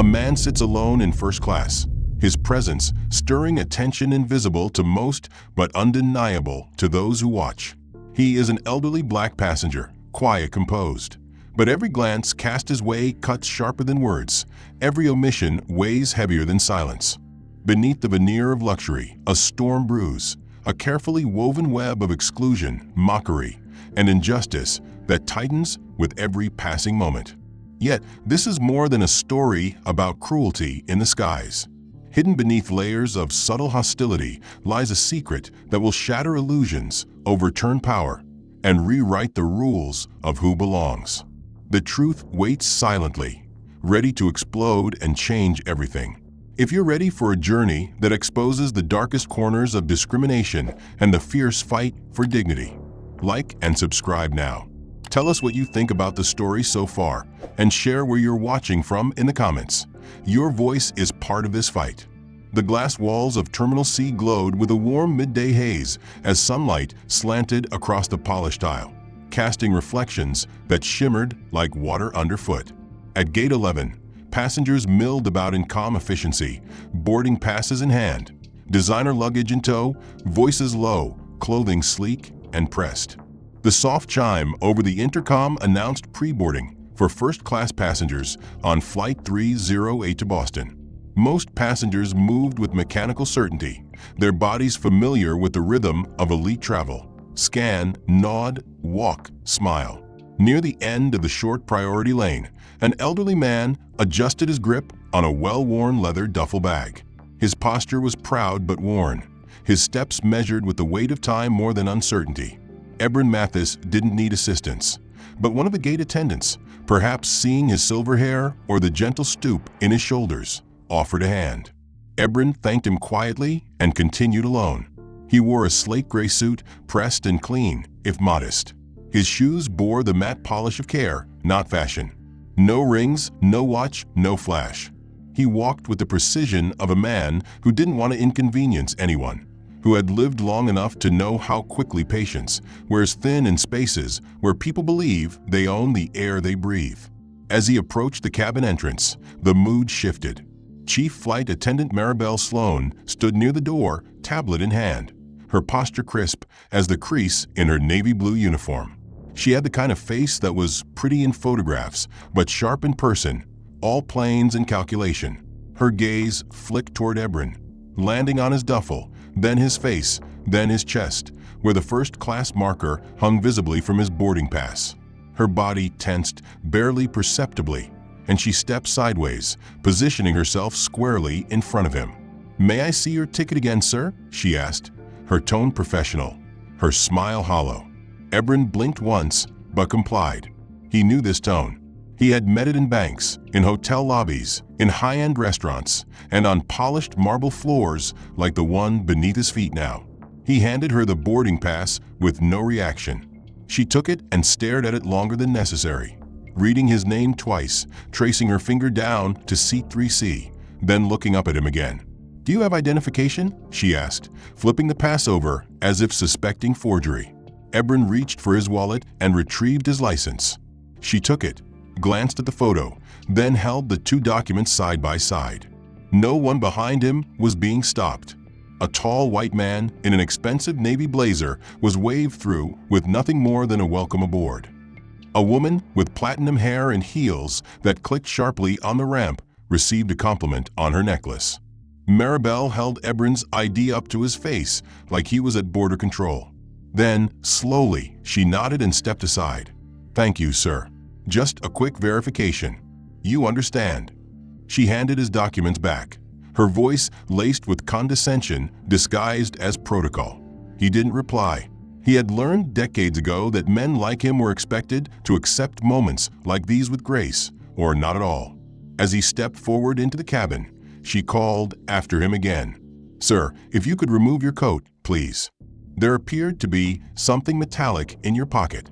A man sits alone in first class, his presence stirring a tension invisible to most but undeniable to those who watch. He is an elderly black passenger, quiet, composed. But every glance cast his way cuts sharper than words. Every omission weighs heavier than silence. Beneath the veneer of luxury, a storm brews, a carefully woven web of exclusion, mockery, and injustice that tightens with every passing moment. Yet, this is more than a story about cruelty in the skies. Hidden beneath layers of subtle hostility lies a secret that will shatter illusions, overturn power, and rewrite the rules of who belongs. The truth waits silently, ready to explode and change everything. If you're ready for a journey that exposes the darkest corners of discrimination and the fierce fight for dignity, like and subscribe now. Tell us what you think about the story so far and share where you're watching from in the comments. Your voice is part of this fight. The glass walls of Terminal C glowed with a warm midday haze as sunlight slanted across the polished tile, casting reflections that shimmered like water underfoot. At Gate 11, passengers milled about in calm efficiency, boarding passes in hand, designer luggage in tow, voices low, clothing sleek and pressed. The soft chime over the intercom announced pre-boarding for first-class passengers on Flight 308 to Boston. Most passengers moved with mechanical certainty, their bodies familiar with the rhythm of elite travel. Scan, nod, walk, smile. Near the end of the short priority lane, an elderly man adjusted his grip on a well-worn leather duffel bag. His posture was proud but worn, his steps measured with the weight of time more than uncertainty. Ebron Mathis didn't need assistance, but one of the gate attendants, perhaps seeing his silver hair or the gentle stoop in his shoulders, offered a hand. Ebron thanked him quietly and continued alone. He wore a slate gray suit, pressed and clean, if modest. His shoes bore the matte polish of care, not fashion. No rings, no watch, no flash. He walked with the precision of a man who didn't want to inconvenience anyone, who had lived long enough to know how quickly patience wears thin in spaces where people believe they own the air they breathe. As he approached the cabin entrance, the mood shifted. Chief Flight Attendant Maribel Sloan stood near the door, tablet in hand, her posture crisp as the crease in her navy blue uniform. She had the kind of face that was pretty in photographs, but sharp in person, all planes and calculation. Her gaze flicked toward Ebron, landing on his duffel, then his face, then his chest, where the first-class marker hung visibly from his boarding pass. Her body tensed barely perceptibly, and she stepped sideways, positioning herself squarely in front of him. "May I see your ticket again, sir?" she asked, her tone professional, her smile hollow. Ebron blinked once, but complied. He knew this tone. He had met it in banks, in hotel lobbies, in high-end restaurants, and on polished marble floors like the one beneath his feet now. He handed her the boarding pass with no reaction. She took it and stared at it longer than necessary, reading his name twice, tracing her finger down to seat 3C, then looking up at him again. "Do you have identification?" she asked, flipping the pass over as if suspecting forgery. Ebron reached for his wallet and retrieved his license. She took it, glanced at the photo, then held the two documents side by side. No one behind him was being stopped. A tall white man in an expensive navy blazer was waved through with nothing more than a welcome aboard. A woman with platinum hair and heels that clicked sharply on the ramp received a compliment on her necklace. Maribel held Ebron's ID up to his face like he was at border control. Then, slowly, she nodded and stepped aside. "Thank you, sir. Just a quick verification. You understand." She handed his documents back, her voice laced with condescension disguised as protocol. He didn't reply. He had learned decades ago that men like him were expected to accept moments like these with grace, or not at all. As he stepped forward into the cabin, she called after him again. "Sir, if you could remove your coat, please. There appeared to be something metallic in your pocket."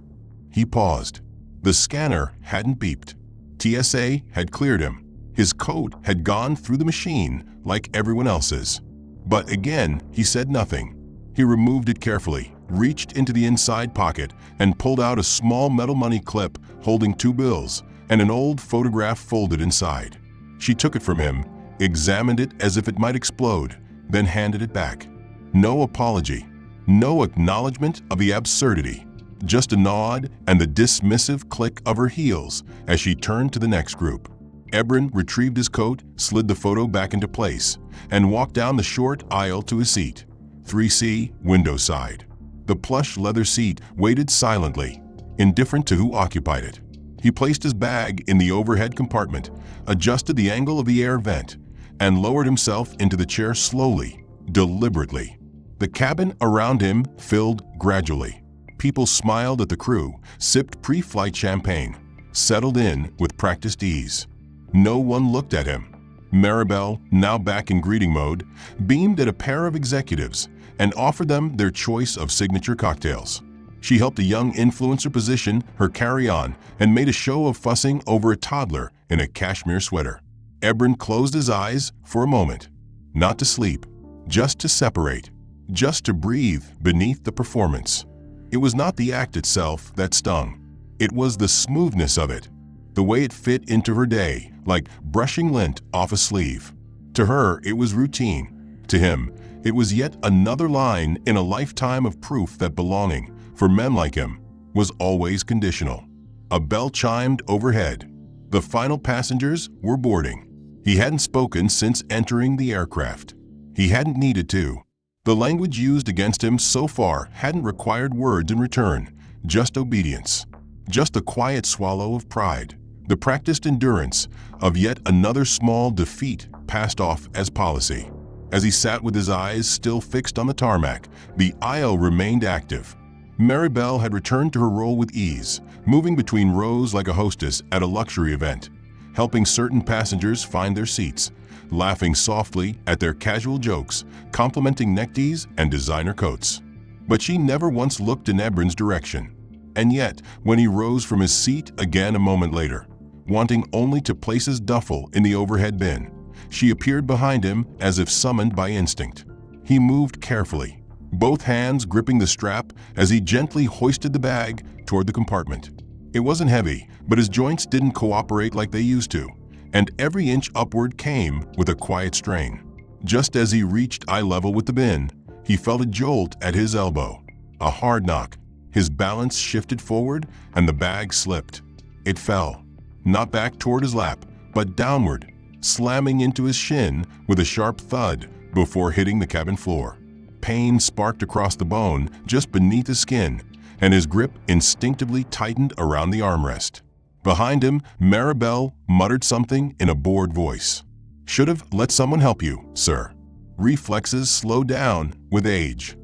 He paused. The scanner hadn't beeped. TSA had cleared him. His coat had gone through the machine like everyone else's. But again, he said nothing. He removed it carefully, reached into the inside pocket, and pulled out a small metal money clip holding 2 bills and an old photograph folded inside. She took it from him, examined it as if it might explode, then handed it back. No apology, no acknowledgement of the absurdity, just a nod and the dismissive click of her heels as she turned to the next group. Ebron retrieved his coat, slid the photo back into place, and walked down the short aisle to his seat, 3C, window side. The plush leather seat waited silently, indifferent to who occupied it. He placed his bag in the overhead compartment, adjusted the angle of the air vent, and lowered himself into the chair slowly, deliberately. The cabin around him filled gradually. People smiled at the crew, sipped pre-flight champagne, settled in with practiced ease. No one looked at him. Maribel, now back in greeting mode, beamed at a pair of executives and offered them their choice of signature cocktails. She helped a young influencer position her carry-on and made a show of fussing over a toddler in a cashmere sweater. Ebron closed his eyes for a moment, not to sleep, just to separate, just to breathe beneath the performance. It was not the act itself that stung. It was the smoothness of it, the way it fit into her day, like brushing lint off a sleeve. To her, it was routine. To him, it was yet another line in a lifetime of proof that belonging, for men like him, was always conditional. A bell chimed overhead. The final passengers were boarding. He hadn't spoken since entering the aircraft. He hadn't needed to. The language used against him so far hadn't required words in return, just obedience. Just a quiet swallow of pride. The practiced endurance of yet another small defeat passed off as policy. As he sat with his eyes still fixed on the tarmac, the aisle remained active. Maribel had returned to her role with ease, moving between rows like a hostess at a luxury event, helping certain passengers find their seats, laughing softly at their casual jokes, complimenting neckties and designer coats. But she never once looked in Ebron's direction. And yet, when he rose from his seat again a moment later, wanting only to place his duffel in the overhead bin, she appeared behind him as if summoned by instinct. He moved carefully, both hands gripping the strap as he gently hoisted the bag toward the compartment. It wasn't heavy, but his joints didn't cooperate like they used to, and every inch upward came with a quiet strain. Just as he reached eye level with the bin, he felt a jolt at his elbow, a hard knock. His balance shifted forward and the bag slipped. It fell, not back toward his lap, but downward, slamming into his shin with a sharp thud before hitting the cabin floor. Pain sparked across the bone just beneath his skin, and his grip instinctively tightened around the armrest. Behind him, Maribel muttered something in a bored voice. "Should have let someone help you, sir." Reflexes slow down with age.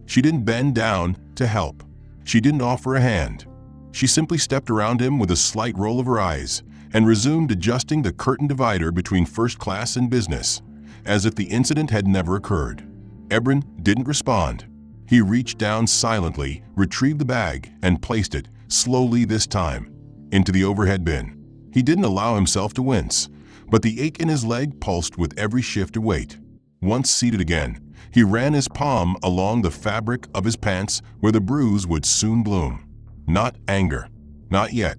She didn't bend down to help. She didn't offer a hand. She simply stepped around him with a slight roll of her eyes and resumed adjusting the curtain divider between first class and business, as if the incident had never occurred. Ebron didn't respond. He reached down silently, retrieved the bag, and placed it, slowly this time, into the overhead bin. He didn't allow himself to wince, but the ache in his leg pulsed with every shift of weight. Once seated again, he ran his palm along the fabric of his pants where the bruise would soon bloom. Not anger, not yet,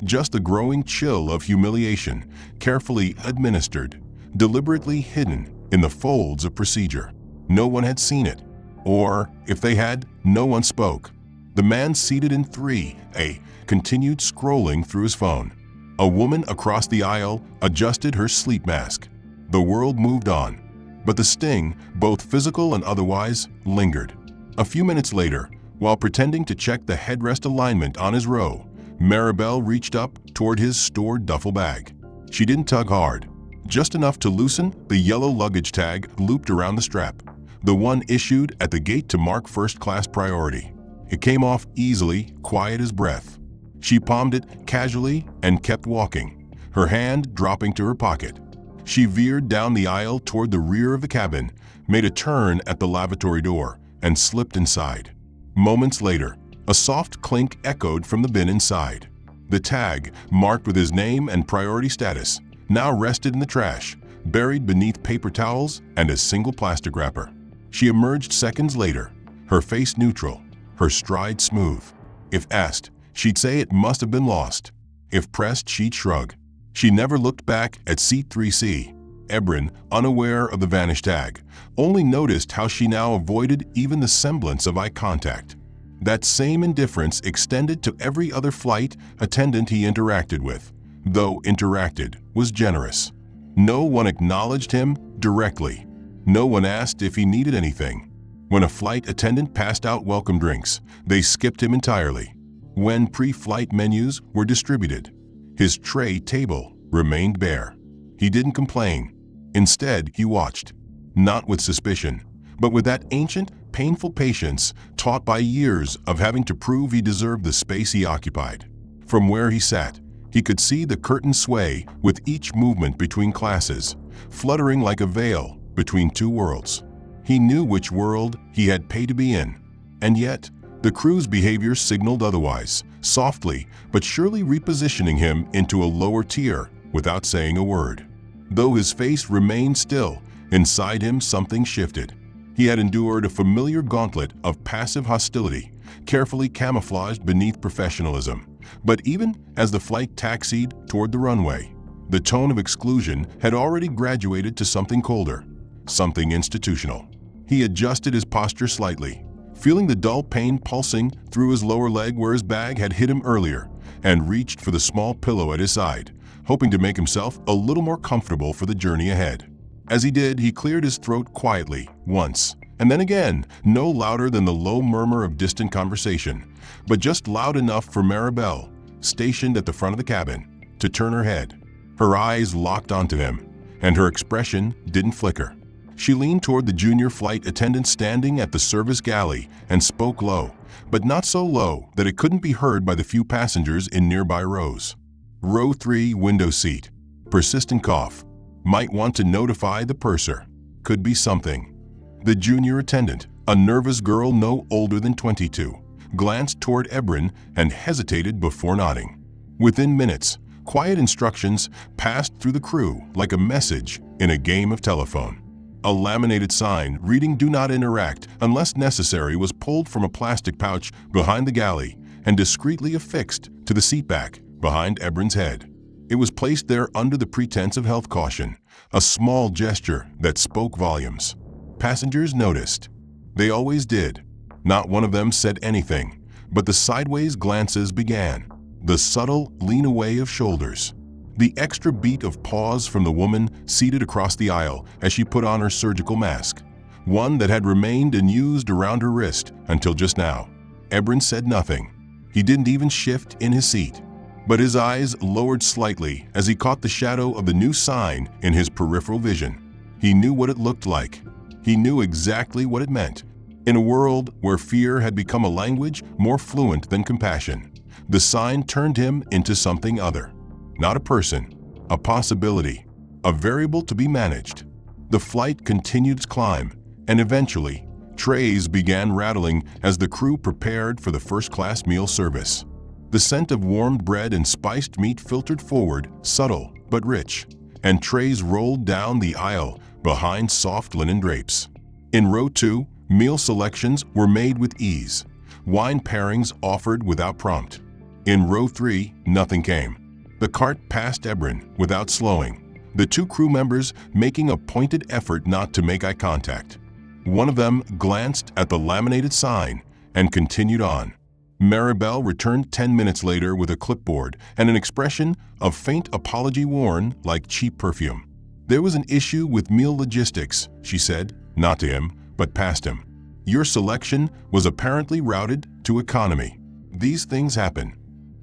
just the growing chill of humiliation, carefully administered, deliberately hidden in the folds of procedure. No one had seen it, or, if they had, no one spoke. The man seated in 3A continued scrolling through his phone. A woman across the aisle adjusted her sleep mask. The world moved on, but the sting, both physical and otherwise, lingered. A few minutes later, while pretending to check the headrest alignment on his row, Maribel reached up toward his stored duffel bag. She didn't tug hard, just enough to loosen the yellow luggage tag looped around the strap, the one issued at the gate to mark first-class priority. It came off easily, quiet as breath. She palmed it casually and kept walking, her hand dropping to her pocket. She veered down the aisle toward the rear of the cabin, made a turn at the lavatory door, and slipped inside. Moments later, a soft clink echoed from the bin inside. The tag, marked with his name and priority status, now rested in the trash, buried beneath paper towels and a single plastic wrapper. She emerged seconds later, her face neutral, her stride smooth. If asked, she'd say it must have been lost. If pressed, she'd shrug. She never looked back at seat 3C. Ebrin, unaware of the vanish tag, only noticed how she now avoided even the semblance of eye contact. That same indifference extended to every other flight attendant he interacted with, though interacted was generous. No one acknowledged him directly. No one asked if he needed anything. When a flight attendant passed out welcome drinks, they skipped him entirely. When pre-flight menus were distributed, his tray table remained bare. He didn't complain. Instead, he watched, not with suspicion, but with that ancient, painful patience taught by years of having to prove he deserved the space he occupied. From where he sat, he could see the curtain sway with each movement between classes, fluttering like a veil between two worlds. He knew which world he had paid to be in, and yet the crew's behavior signaled otherwise, softly but surely repositioning him into a lower tier without saying a word. Though his face remained still, inside him something shifted. He had endured a familiar gauntlet of passive hostility, carefully camouflaged beneath professionalism. But even as the flight taxied toward the runway, the tone of exclusion had already graduated to something colder, something institutional. He adjusted his posture slightly, feeling the dull pain pulsing through his lower leg where his bag had hit him earlier, and reached for the small pillow at his side, hoping to make himself a little more comfortable for the journey ahead. As he did, he cleared his throat quietly, once, and then again, no louder than the low murmur of distant conversation, but just loud enough for Maribel, stationed at the front of the cabin, to turn her head. Her eyes locked onto him, and her expression didn't flicker. She leaned toward the junior flight attendant standing at the service galley and spoke low, but not so low that it couldn't be heard by the few passengers in nearby rows. Row 3, window seat. Persistent cough. Might want to notify the purser. Could be something. The junior attendant, a nervous girl no older than 22, glanced toward Ebrin and hesitated before nodding. Within minutes, quiet instructions passed through the crew like a message in a game of telephone. A laminated sign reading "Do not interact unless necessary" was pulled from a plastic pouch behind the galley and discreetly affixed to the seatback behind Ebrin's head. It was placed there under the pretense of health caution, a small gesture that spoke volumes. Passengers noticed. They always did. Not one of them said anything, but the sideways glances began, the subtle lean away of shoulders, the extra beat of pause from the woman seated across the aisle as she put on her surgical mask, one that had remained unused around her wrist until just now. Ebrin said nothing. He didn't even shift in his seat, but his eyes lowered slightly as he caught the shadow of the new sign in his peripheral vision. He knew what it looked like. He knew exactly what it meant. In a world where fear had become a language more fluent than compassion, the sign turned him into something other. Not a person, a possibility, a variable to be managed. The flight continued its climb, and eventually, trays began rattling as the crew prepared for the first-class meal service. The scent of warmed bread and spiced meat filtered forward, subtle but rich, and trays rolled down the aisle behind soft linen drapes. In row 2, meal selections were made with ease, wine pairings offered without prompt. In row 3, nothing came. The cart passed Ebrin without slowing, the two crew members making a pointed effort not to make eye contact. One of them glanced at the laminated sign and continued on. Maribel returned 10 minutes later with a clipboard and an expression of faint apology worn like cheap perfume. "There was an issue with meal logistics," she said, not to him, but past him. "Your selection was apparently routed to economy. These things happen."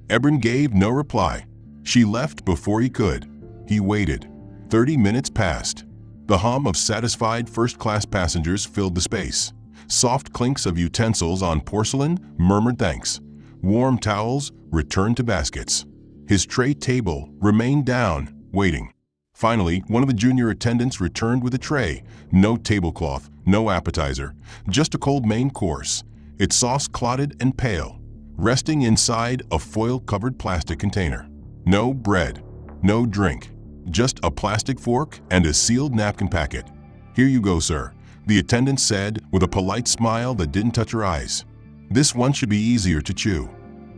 Ebrin gave no reply. She left before he could. He waited. 30 minutes passed. The hum of satisfied first-class passengers filled the space. Soft clinks of utensils on porcelain murmured thanks. Warm towels returned to baskets. His tray table remained down, waiting. Finally, one of the junior attendants returned with a tray. No tablecloth, no appetizer, just a cold main course, its sauce clotted and pale, resting inside a foil-covered plastic container. No bread, no drink, just a plastic fork and a sealed napkin packet. "Here you go, sir," the attendant said with a polite smile that didn't touch her eyes. "This one should be easier to chew."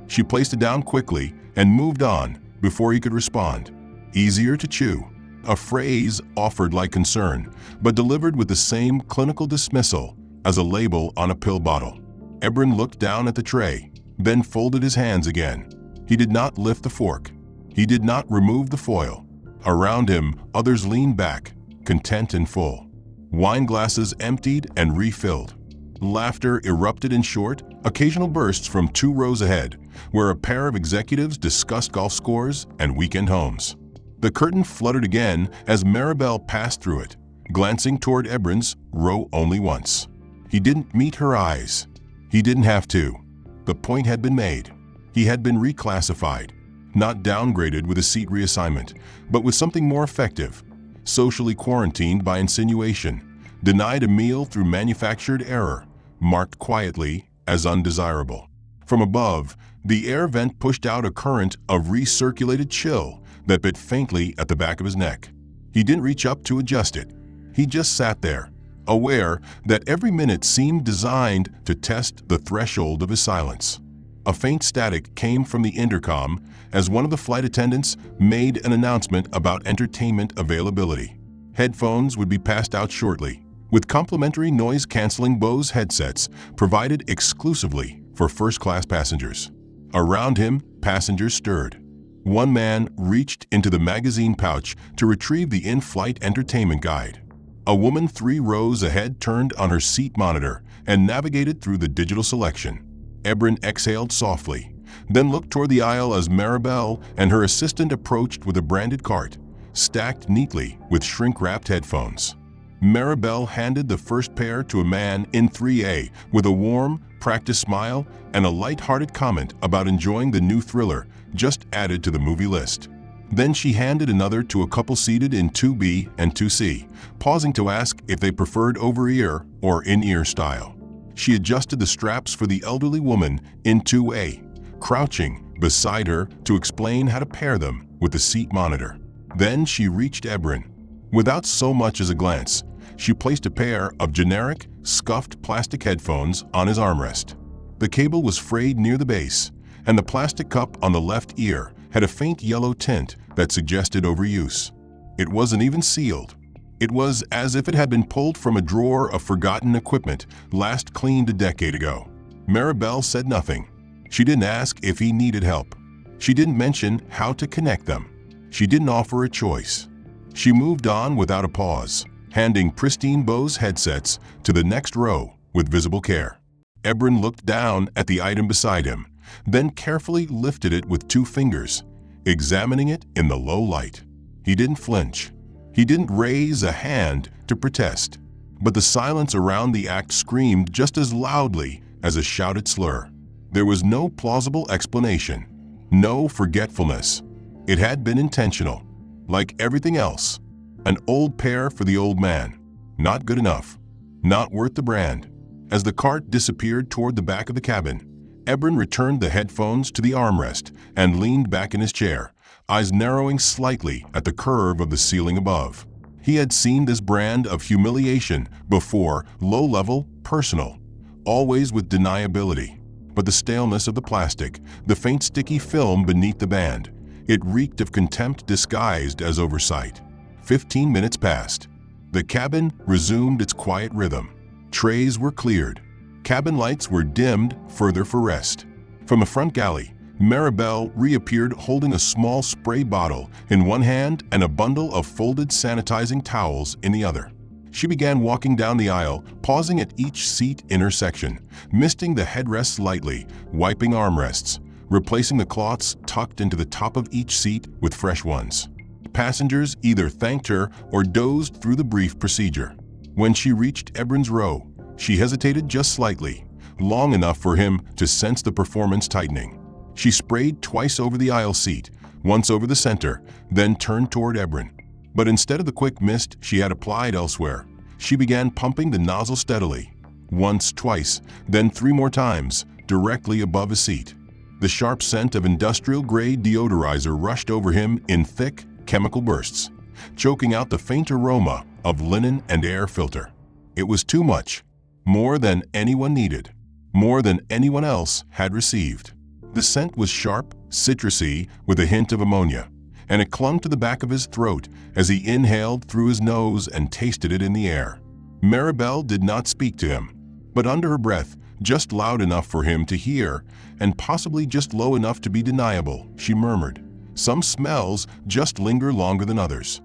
She placed it down quickly and moved on before he could respond. easier to chew. A phrase offered like concern, but delivered with the same clinical dismissal as a label on a pill bottle. Ebron looked down at the tray, then folded his hands again. He did not lift the fork. He did not remove the foil. Around him, others leaned back, content and full. Wine glasses emptied and refilled. Laughter erupted in short, occasional bursts from 2 rows ahead, where a pair of executives discussed golf scores and weekend homes. The curtain fluttered again as Maribel passed through it, glancing toward Ebron's row only once. He didn't meet her eyes. He didn't have to. The point had been made. He had been reclassified, not downgraded with a seat reassignment, but with something more effective. Socially quarantined by insinuation, denied a meal through manufactured error, marked quietly as undesirable. From above, the air vent pushed out a current of recirculated chill that bit faintly at the back of his neck. He didn't reach up to adjust it. He just sat there, aware that every minute seemed designed to test the threshold of his silence. A faint static came from the intercom as one of the flight attendants made an announcement about entertainment availability. Headphones would be passed out shortly, with complimentary noise-canceling Bose headsets provided exclusively for first-class passengers. Around him, passengers stirred. One man reached into the magazine pouch to retrieve the in-flight entertainment guide. A woman 3 rows ahead turned on her seat monitor and navigated through the digital selection. Ebron exhaled softly, then looked toward the aisle as Maribel and her assistant approached with a branded cart, stacked neatly with shrink-wrapped headphones. Maribel handed the first pair to a man in 3A with a warm, practiced smile and a light-hearted comment about enjoying the new thriller just added to the movie list. Then she handed another to a couple seated in 2B and 2C, pausing to ask if they preferred over-ear or in-ear style. She adjusted the straps for the elderly woman in 2A, crouching beside her to explain how to pair them with the seat monitor. Then she reached Ebron. Without so much as a glance, she placed a pair of generic, scuffed plastic headphones on his armrest. The cable was frayed near the base, and the plastic cup on the left ear had a faint yellow tint that suggested overuse. It wasn't even sealed. It was as if it had been pulled from a drawer of forgotten equipment last cleaned a decade ago. Maribel said nothing. She didn't ask if he needed help. She didn't mention how to connect them. She didn't offer a choice. She moved on without a pause, handing pristine Bose headsets to the next row with visible care. Ebron looked down at the item beside him, then carefully lifted it with 2 fingers, examining it in the low light. He didn't flinch. He didn't raise a hand to protest, but the silence around the act screamed just as loudly as a shouted slur. There was no plausible explanation, no forgetfulness. It had been intentional. Like everything else, an old pair for the old man. Not good enough. Not worth the brand. As the cart disappeared toward the back of the cabin, Ebron returned the headphones to the armrest and leaned back in his chair, eyes narrowing slightly at the curve of the ceiling above. He had seen this brand of humiliation before, low-level, personal, always with deniability. But the staleness of the plastic, the faint sticky film beneath the band, it reeked of contempt disguised as oversight. 15 minutes passed. The cabin resumed its quiet rhythm. Trays were cleared. Cabin lights were dimmed further for rest. From the front galley, Maribel reappeared holding a small spray bottle in one hand and a bundle of folded sanitizing towels in the other. She began walking down the aisle, pausing at each seat intersection, misting the headrests lightly, wiping armrests, replacing the cloths tucked into the top of each seat with fresh ones. Passengers either thanked her or dozed through the brief procedure. When she reached Ebron's row, she hesitated just slightly, long enough for him to sense the performance tightening. She sprayed twice over the aisle seat, once over the center, then turned toward Ebron. But instead of the quick mist she had applied elsewhere, she began pumping the nozzle steadily, once, twice, then 3 more times, directly above his seat. The sharp scent of industrial-grade deodorizer rushed over him in thick, chemical bursts, choking out the faint aroma of linen and air filter. It was too much, more than anyone needed, more than anyone else had received. The scent was sharp, citrusy, with a hint of ammonia, and it clung to the back of his throat as he inhaled through his nose and tasted it in the air. Maribel did not speak to him, but under her breath, just loud enough for him to hear, and possibly just low enough to be deniable, she murmured, "Some smells just linger longer than others."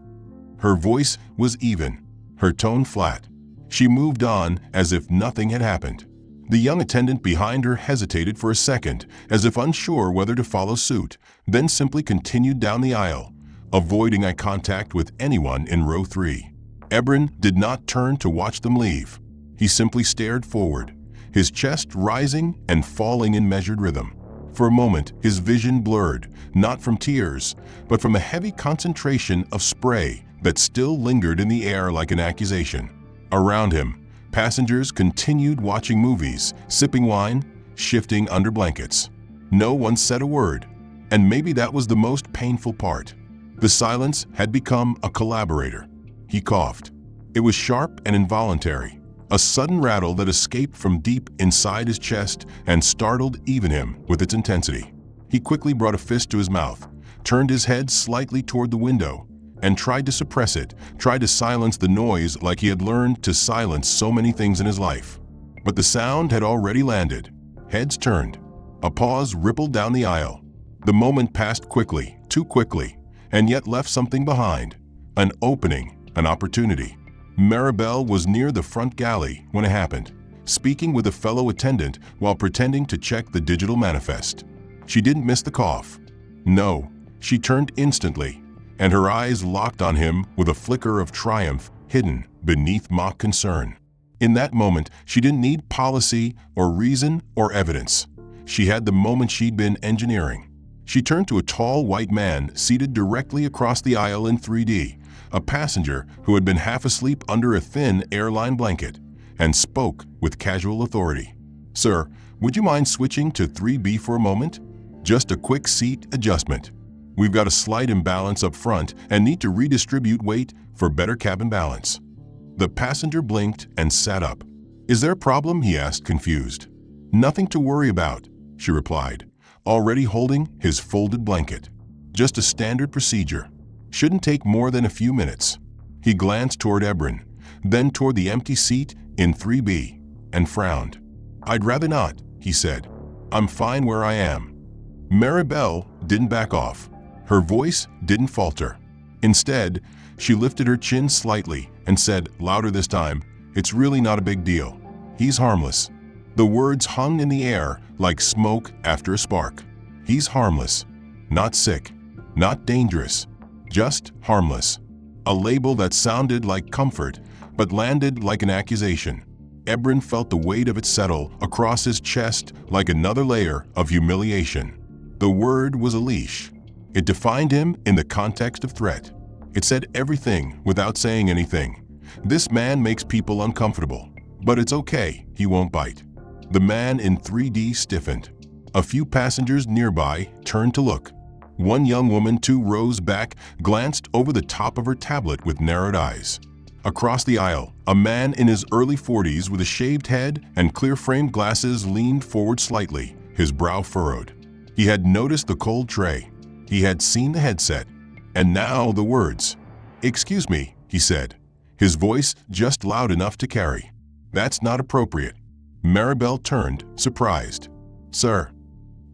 Her voice was even, her tone flat. She moved on as if nothing had happened. The young attendant behind her hesitated for a second, as if unsure whether to follow suit, then simply continued down the aisle, avoiding eye contact with anyone in row 3. Ebron did not turn to watch them leave. He simply stared forward, his chest rising and falling in measured rhythm. For a moment, his vision blurred, not from tears, but from a heavy concentration of spray that still lingered in the air like an accusation. Around him, passengers continued watching movies, sipping wine, shifting under blankets. No one said a word, and maybe that was the most painful part. The silence had become a collaborator. He coughed. It was sharp and involuntary, a sudden rattle that escaped from deep inside his chest and startled even him with its intensity. He quickly brought a fist to his mouth, turned his head slightly toward the window, and tried to suppress it, tried to silence the noise like he had learned to silence so many things in his life. But the sound had already landed. Heads turned. A pause rippled down the aisle. The moment passed quickly, too quickly, and yet left something behind. An opening, an opportunity. Maribel was near the front galley when it happened, speaking with a fellow attendant while pretending to check the digital manifest. She didn't miss the cough. No, she turned instantly, and her eyes locked on him with a flicker of triumph hidden beneath mock concern. In that moment, she didn't need policy or reason or evidence. She had the moment she'd been engineering. She turned to a tall white man seated directly across the aisle in 3D, a passenger who had been half asleep under a thin airline blanket, and spoke with casual authority. "Sir, would you mind switching to 3B for a moment? Just a quick seat adjustment. We've got a slight imbalance up front and need to redistribute weight for better cabin balance." The passenger blinked and sat up. "Is there a problem?" he asked, confused. "Nothing to worry about," she replied, already holding his folded blanket. "Just a standard procedure. Shouldn't take more than a few minutes." He glanced toward Ebron, then toward the empty seat in 3B, and frowned. "I'd rather not," he said. "I'm fine where I am." Maribel didn't back off. Her voice didn't falter. Instead, she lifted her chin slightly and said, louder this time, "It's really not a big deal. He's harmless." The words hung in the air like smoke after a spark. He's harmless. Not sick. Not dangerous. Just harmless. A label that sounded like comfort, but landed like an accusation. Ebron felt the weight of it settle across his chest like another layer of humiliation. The word was a leash. It defined him in the context of threat. It said everything without saying anything. This man makes people uncomfortable, but it's okay, he won't bite. The man in 3D stiffened. A few passengers nearby turned to look. One young woman 2 rows back glanced over the top of her tablet with narrowed eyes. Across the aisle, a man in his early 40s with a shaved head and clear-framed glasses leaned forward slightly, his brow furrowed. He had noticed the cold tray. He had seen the headset. And now the words. "Excuse me," he said, his voice just loud enough to carry. "That's not appropriate." Maribel turned, surprised. "Sir,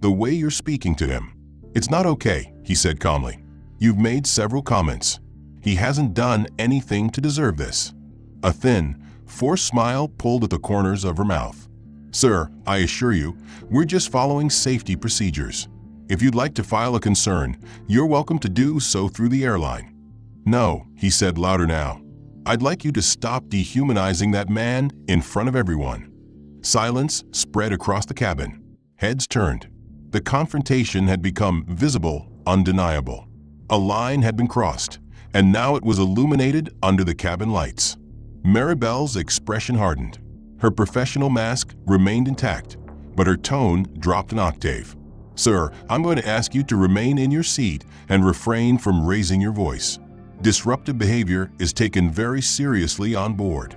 the way you're speaking to him." "It's not okay," he said calmly. "You've made several comments. He hasn't done anything to deserve this." A thin, forced smile pulled at the corners of her mouth. "Sir, I assure you, we're just following safety procedures. If you'd like to file a concern, you're welcome to do so through the airline." "No," he said louder now. "I'd like you to stop dehumanizing that man in front of everyone." Silence spread across the cabin. Heads turned. The confrontation had become visible, undeniable. A line had been crossed, and now it was illuminated under the cabin lights. Maribel's expression hardened. Her professional mask remained intact, but her tone dropped an octave. "Sir, I'm going to ask you to remain in your seat and refrain from raising your voice. Disruptive behavior is taken very seriously on board."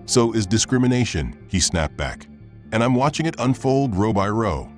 "So is discrimination," he snapped back. "And I'm watching it unfold row by row."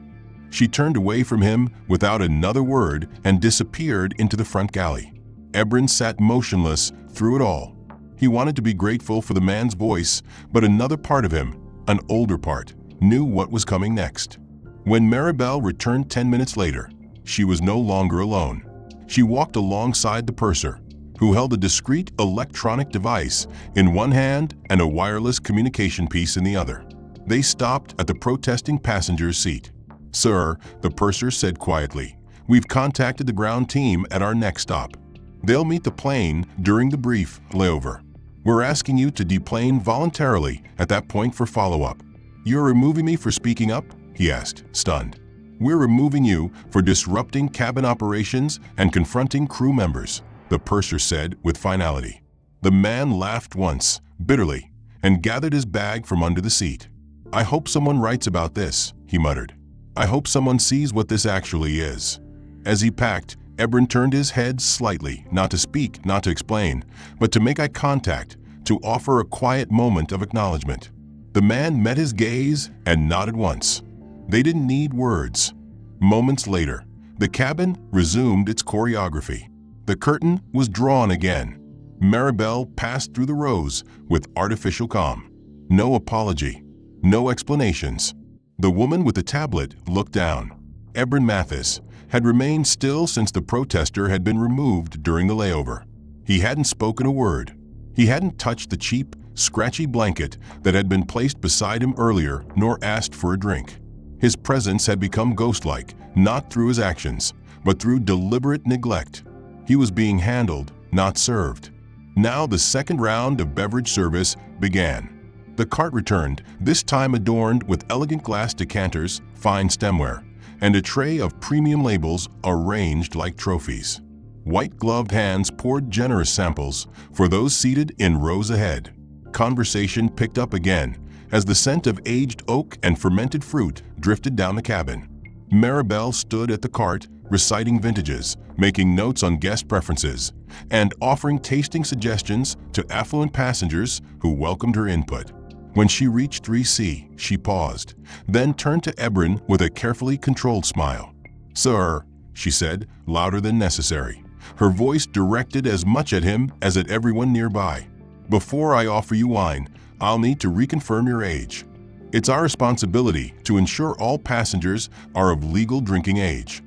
She turned away from him without another word and disappeared into the front galley. Ebron sat motionless through it all. He wanted to be grateful for the man's voice, but another part of him, an older part, knew what was coming next. When Maribel returned 10 minutes later, she was no longer alone. She walked alongside the purser, who held a discreet electronic device in one hand and a wireless communication piece in the other. They stopped at the protesting passenger's seat. "Sir," the purser said quietly, "we've contacted the ground team at our next stop. They'll meet the plane during the brief layover. We're asking you to deplane voluntarily at that point for follow-up." "You're removing me for speaking up?" he asked, stunned. "We're removing you for disrupting cabin operations and confronting crew members," the purser said with finality. The man laughed once, bitterly, and gathered his bag from under the seat. "I hope someone writes about this," he muttered. "I hope someone sees what this actually is." As he packed, Ebron turned his head slightly, not to speak, not to explain, but to make eye contact, to offer a quiet moment of acknowledgement. The man met his gaze and nodded once. They didn't need words. Moments later, the cabin resumed its choreography. The curtain was drawn again. Maribel passed through the rows with artificial calm. No apology, no explanations. The woman with the tablet looked down. Ebron Mathis had remained still since the protester had been removed during the layover. He hadn't spoken a word. He hadn't touched the cheap, scratchy blanket that had been placed beside him earlier, nor asked for a drink. His presence had become ghost-like, not through his actions, but through deliberate neglect. He was being handled, not served. Now the second round of beverage service began. The cart returned, this time adorned with elegant glass decanters, fine stemware, and a tray of premium labels arranged like trophies. White-gloved hands poured generous samples for those seated in rows ahead. Conversation picked up again as the scent of aged oak and fermented fruit drifted down the cabin. Maribel stood at the cart, reciting vintages, making notes on guest preferences, and offering tasting suggestions to affluent passengers who welcomed her input. When she reached 3C, she paused, then turned to Ebron with a carefully controlled smile. "Sir," she said, louder than necessary, her voice directed as much at him as at everyone nearby. "Before I offer you wine, I'll need to reconfirm your age. It's our responsibility to ensure all passengers are of legal drinking age."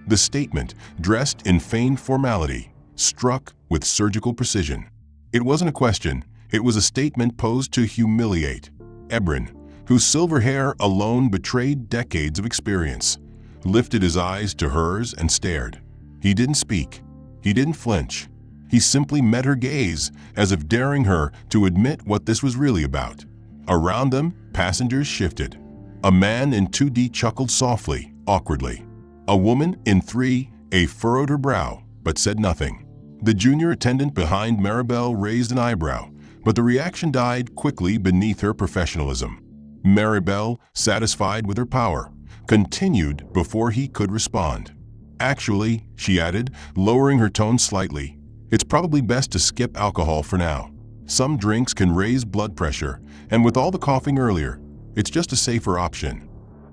The statement, dressed in feigned formality, struck with surgical precision. It wasn't a question, it was a statement posed to humiliate. Ebron, whose silver hair alone betrayed decades of experience, lifted his eyes to hers and stared. He didn't speak. He didn't flinch. He simply met her gaze, as if daring her to admit what this was really about. Around them, passengers shifted. A man in 2D chuckled softly, awkwardly. A woman in 3A furrowed her brow, but said nothing. The junior attendant behind Maribel raised an eyebrow, but the reaction died quickly beneath her professionalism. Maribel, satisfied with her power, continued before he could respond. "Actually," she added, lowering her tone slightly, "it's probably best to skip alcohol for now. Some drinks can raise blood pressure, and with all the coughing earlier, it's just a safer option."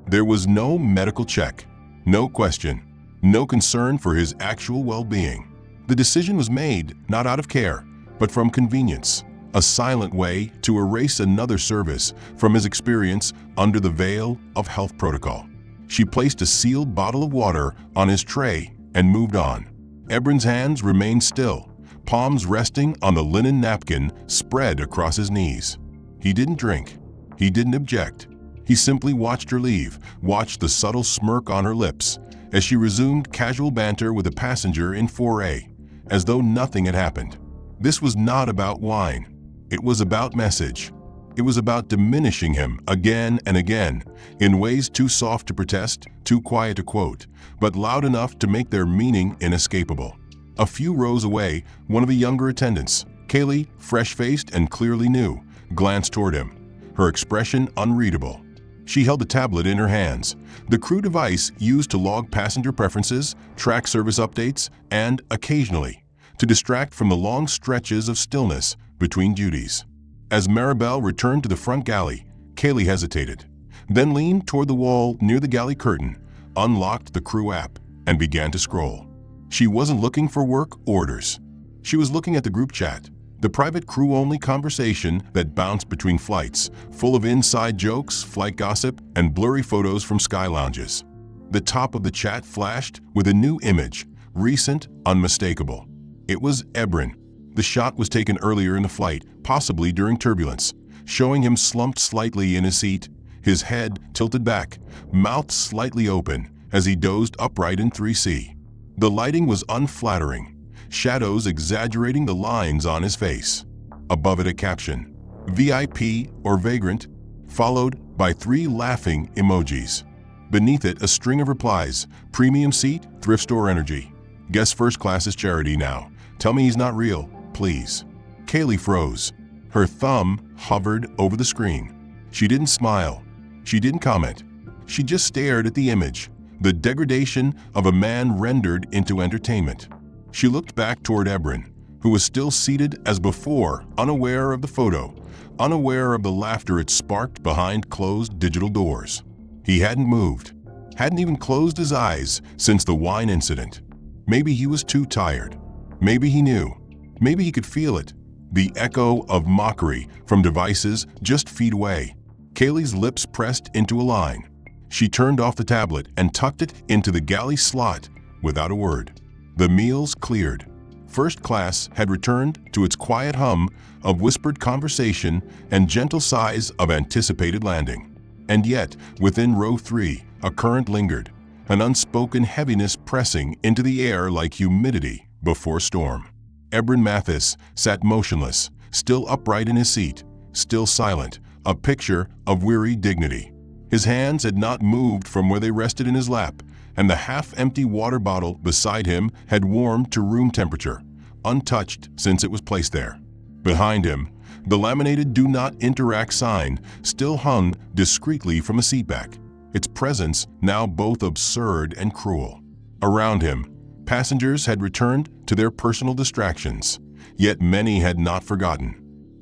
There was no medical check, no question, no concern for his actual well-being. The decision was made not out of care, but from convenience, a silent way to erase another service from his experience under the veil of health protocol. She placed a sealed bottle of water on his tray and moved on. Ebron's hands remained still, palms resting on the linen napkin spread across his knees. He didn't drink. He didn't object. He simply watched her leave, watched the subtle smirk on her lips as she resumed casual banter with a passenger in 4A, as though nothing had happened. This was not about wine. It was about message. It was about diminishing him again and again, in ways too soft to protest, too quiet to quote, but loud enough to make their meaning inescapable. A few rows away, one of the younger attendants, Kaylee, fresh-faced and clearly new, glanced toward him, her expression unreadable. She held a tablet in her hands, the crew device used to log passenger preferences, track service updates, and, occasionally, to distract from the long stretches of stillness between duties. As Maribel returned to the front galley, Kaylee hesitated, then leaned toward the wall near the galley curtain, unlocked the crew app, and began to scroll. She wasn't looking for work orders. She was looking at the group chat, the private crew-only conversation that bounced between flights, full of inside jokes, flight gossip, and blurry photos from sky lounges. The top of the chat flashed with a new image, recent, unmistakable. It was Ebron. The shot was taken earlier in the flight, possibly during turbulence, showing him slumped slightly in his seat, his head tilted back, mouth slightly open as he dozed upright in 3C. The lighting was unflattering, shadows exaggerating the lines on his face. Above it a caption, VIP or Vagrant, followed by 3 laughing emojis. Beneath it a string of replies, premium seat, thrift store energy. Guess first class is charity now. Tell me he's not real, please. Kaylee froze. Her thumb hovered over the screen. She didn't smile. She didn't comment. She just stared at the image, the degradation of a man rendered into entertainment. She looked back toward Ebron, who was still seated as before, unaware of the photo, unaware of the laughter it sparked behind closed digital doors. He hadn't moved, hadn't even closed his eyes since the wine incident. Maybe he was too tired. Maybe he knew. Maybe he could feel it. The echo of mockery from devices just feet away. Kaylee's lips pressed into a line. She turned off the tablet and tucked it into the galley slot without a word. The meals cleared. First class had returned to its quiet hum of whispered conversation and gentle sighs of anticipated landing. And yet, within row 3, a current lingered, an unspoken heaviness pressing into the air like humidity before storm. Ebron Mathis sat motionless, still upright in his seat, still silent, a picture of weary dignity. His hands had not moved from where they rested in his lap, and the half-empty water bottle beside him had warmed to room temperature, untouched since it was placed there. Behind him, the laminated "Do Not Interact" sign still hung discreetly from a seatback, its presence now both absurd and cruel. Around him, passengers had returned to their personal distractions, yet many had not forgotten.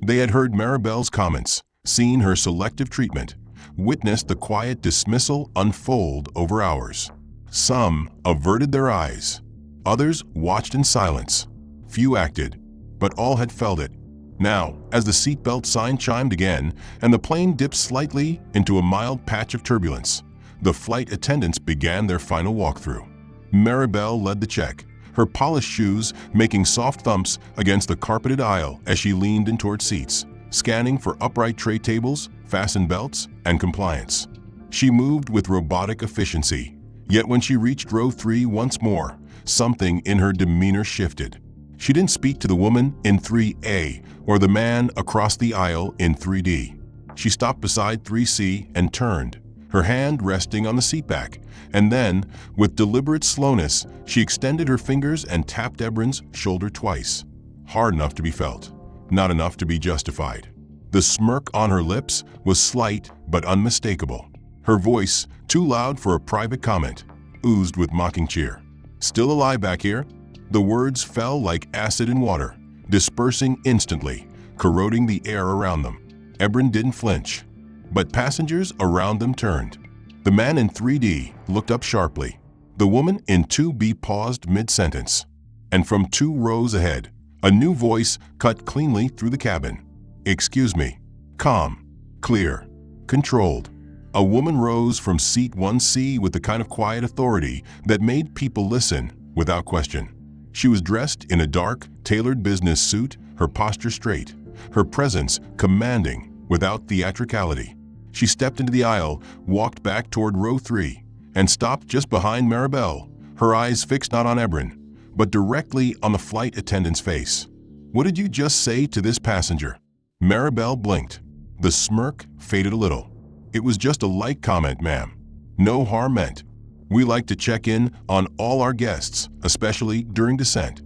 They had heard Maribel's comments, seen her selective treatment, witnessed the quiet dismissal unfold over hours. Some averted their eyes. Others watched in silence. Few acted, but all had felt it. Now, as the seatbelt sign chimed again and the plane dipped slightly into a mild patch of turbulence, the flight attendants began their final walkthrough. Maribel led the check, her polished shoes making soft thumps against the carpeted aisle as she leaned in toward seats, scanning for upright tray tables, fastened belts, and compliance. She moved with robotic efficiency, yet when she reached row 3 once more, something in her demeanor shifted. She didn't speak to the woman in 3A or the man across the aisle in 3D. She stopped beside 3C and turned, her hand resting on the seatback, and then, with deliberate slowness, she extended her fingers and tapped Ebron's shoulder twice. Hard enough to be felt, not enough to be justified. The smirk on her lips was slight but unmistakable. Her voice, too loud for a private comment, oozed with mocking cheer. "Still alive back here?" The words fell like acid in water, dispersing instantly, corroding the air around them. Ebron didn't flinch, but passengers around them turned. The man in 3D looked up sharply. The woman in 2B paused mid-sentence. And from 2 rows ahead, a new voice cut cleanly through the cabin. "Excuse me." Calm, clear, controlled. A woman rose from seat 1C with the kind of quiet authority that made people listen without question. She was dressed in a dark, tailored business suit, her posture straight, her presence commanding without theatricality. She stepped into the aisle, walked back toward row 3, and stopped just behind Maribel, her eyes fixed not on Ebron, but directly on the flight attendant's face. "What did you just say to this passenger?" Maribel blinked. The smirk faded a little. "It was just a light comment, ma'am. No harm meant. We like to check in on all our guests, especially during descent."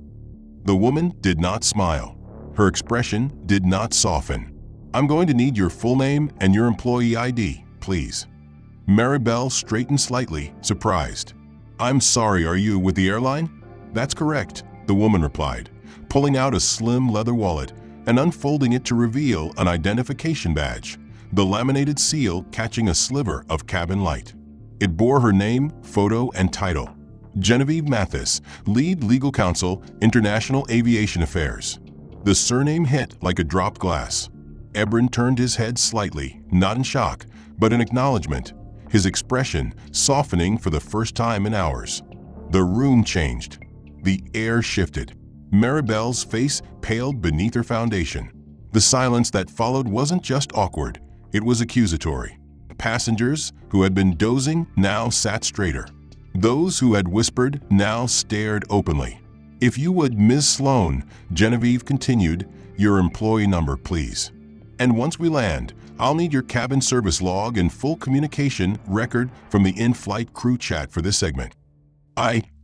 The woman did not smile. Her expression did not soften. "I'm going to need your full name and your employee ID, please." Maribel straightened slightly, surprised. "I'm sorry, are you with the airline?" "That's correct," the woman replied, pulling out a slim leather wallet and unfolding it to reveal an identification badge, the laminated seal catching a sliver of cabin light. It bore her name, photo, and title: Genevieve Mathis, Lead Legal Counsel, International Aviation Affairs. The surname hit like a dropped glass. Ebron turned his head slightly, not in shock, but in acknowledgement, his expression softening for the first time in hours. The room changed. The air shifted. Maribel's face paled beneath her foundation. The silence that followed wasn't just awkward, it was accusatory. Passengers who had been dozing now sat straighter. Those who had whispered now stared openly. "If you would, Ms. Sloan," Genevieve continued, "your employee number, please. And once we land, I'll need your cabin service log and full communication record from the in-flight crew chat for this segment."